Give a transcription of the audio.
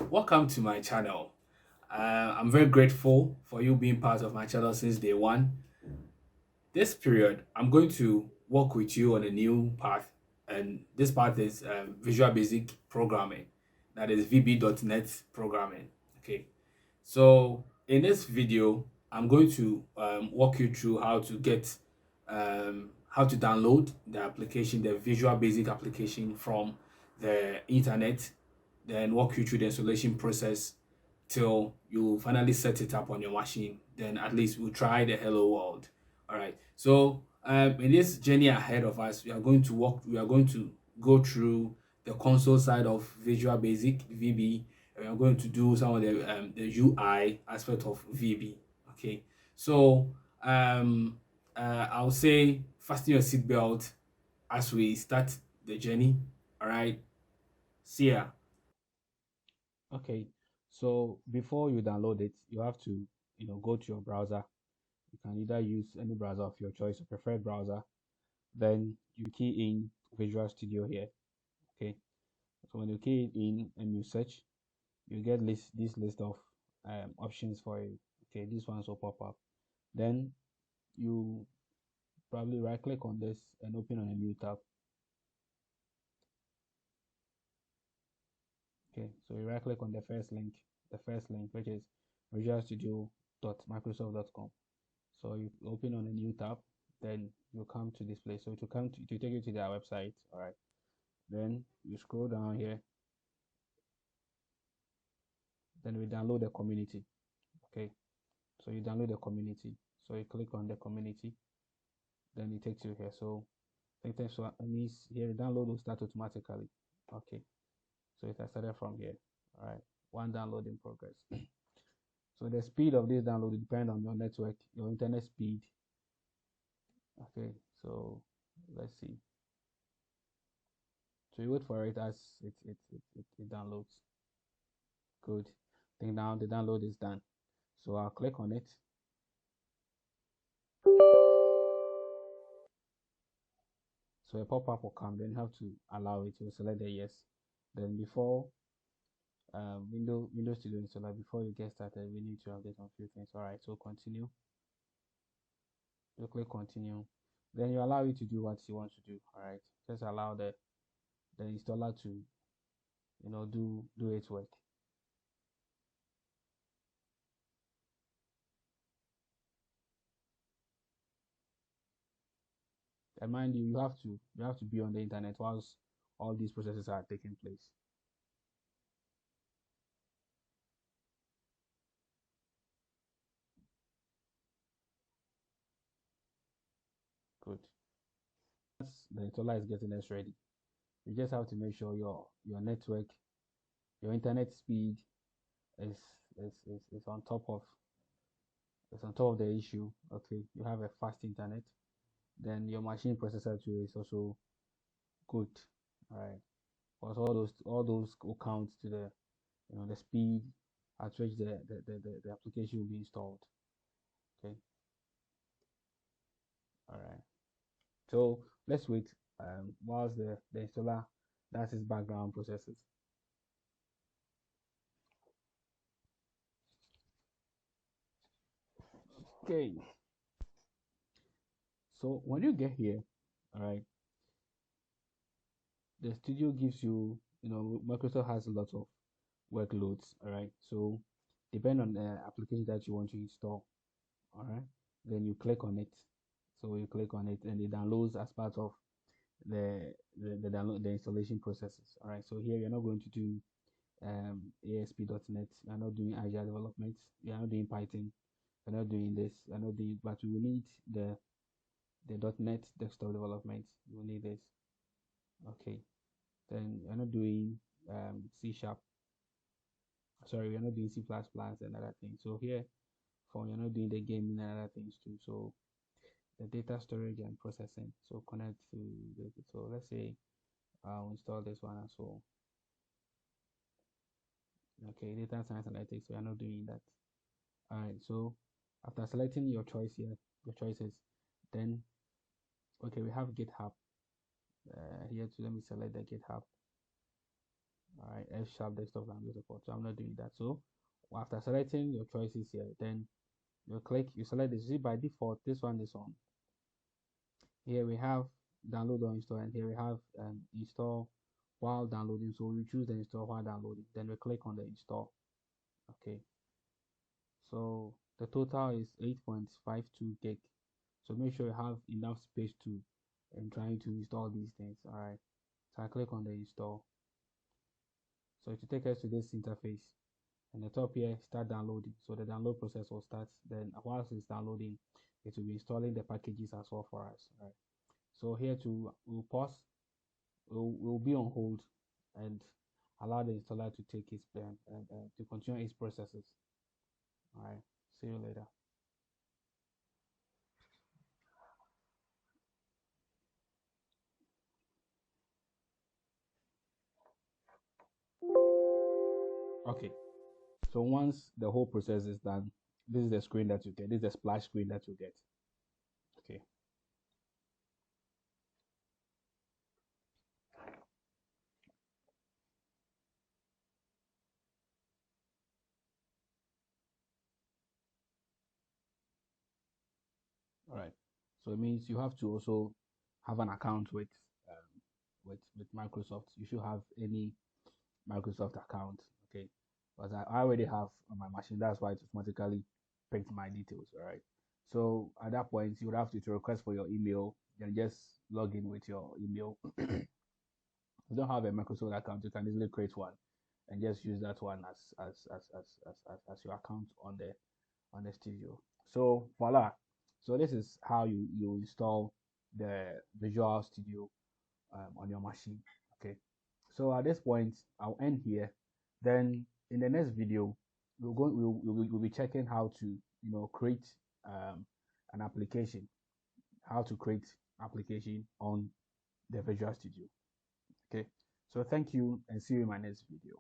Welcome to my channel. I'm very grateful for you being part of my channel since day one. This period, I'm going to work with you on a new path, and this path is Visual Basic Programming, that is VB.NET programming. Okay, so in this video, I'm going to walk you through how to download the application, the Visual Basic application from the internet, then walk you through the installation process till you finally set it up on your machine. Then at least we'll try the hello world. All right. So in this journey ahead of us, we are going to go through the console side of Visual Basic VB. And we are going to do some of the UI aspect of VB. Okay. So I'll say fasten your seatbelt as we start the journey. All right. See ya. Okay, so before you download it, you have to, go to your browser. You can either use any browser of your choice, your preferred browser. Then you key in Visual Studio here. Okay, so when you key it in and you search, you get this list of options for you. Okay, this ones will pop up. Then you probably right click on this and open on a new tab. Okay, so you right click on the first link, which is visualstudio.microsoft.com. So you open on a new tab, then you come to this place. So to take you to their website, all right. Then you scroll down here, then we download the community. Okay, so you download the community. So you click on the community, then it takes you here. So sometimes so it means here the download will start automatically. Okay, so it has started from here. All right, one download in progress. So the speed of this download will depend on your network, your internet speed. Okay, so let's see. So you wait for it as it downloads. Good. I think now the download is done. So I'll click on it. So a pop-up will come. Then you have to allow it. You select the yes. Then before Windows Studio installer, before you get started, we need to update on a few things. All right. So continue. You click continue. Then you allow it to do what you want to do. All right. Just allow the installer to do its work. And mind you, you have to be on the internet whilst all these processes are taking place. Good. Once the installer is getting us ready, you just have to make sure your network, your internet speed is is on top of the issue. Okay, you have a fast internet, then your machine processor too is also good. All right, because all those will count to the speed at which the application will be installed. Okay, all right. So let's wait whilst the installer does its background processes. Okay, so when you get here, all right, the studio gives Microsoft has a lot of workloads. All right, so depend on the application that you want to install. All right, then you click on it. So you click on it and it downloads as part of the download the installation processes. All right, so here you're not going to do ASP.NET, you're not doing Azure development, you're not doing Python, you're not doing this, you're not doing, but you will need the .NET desktop development. You will need this. Okay, then you're not doing C sharp. Sorry, we're not doing C++ and other things. So here, for you're not doing the gaming and other things too. So the data storage and processing. So connect to so let's say I'll install this one as well. Okay, data science analytics. We are not doing that. All right. So after selecting your choice here, your choices, then okay, we have GitHub here. To let me select the GitHub. All right, F sharp desktop language support. So I'm not doing that. So after selecting your choices here, then you click, you select the, see by default, this one is on. Here we have download or install, and here we have install while downloading. So we choose the install while downloading. Then we click on the install. Okay. So the total is 8.52 gig. So make sure you have enough space to in trying to install these things. All right. So I click on the install. So it will take us to this interface. And the top here, start downloading. So the download process will start. Then whilst it's downloading, it will be installing the packages as well for us. All right. So here we'll pause. We'll be on hold and allow the installer to take its to continue its processes. All right. See you later. Okay. So once the whole process is done, this is the screen that you get. This is the splash screen that you get. Okay. All right. So it means you have to also have an account with Microsoft. You should have any Microsoft account. Okay. But I already have on my machine. That's why it automatically picked my details. All right. So at that point, you would have to request for your email, then just log in with your email. If you don't have a Microsoft account, you can easily create one and just use that one as your account on the studio. So voila. So this is how you install the Visual Studio on your machine. Okay. So at this point, I'll end here. Then in the next video, we'll be checking how to create an application, how to create application on the Visual Studio. Okay. So thank you and see you in my next video.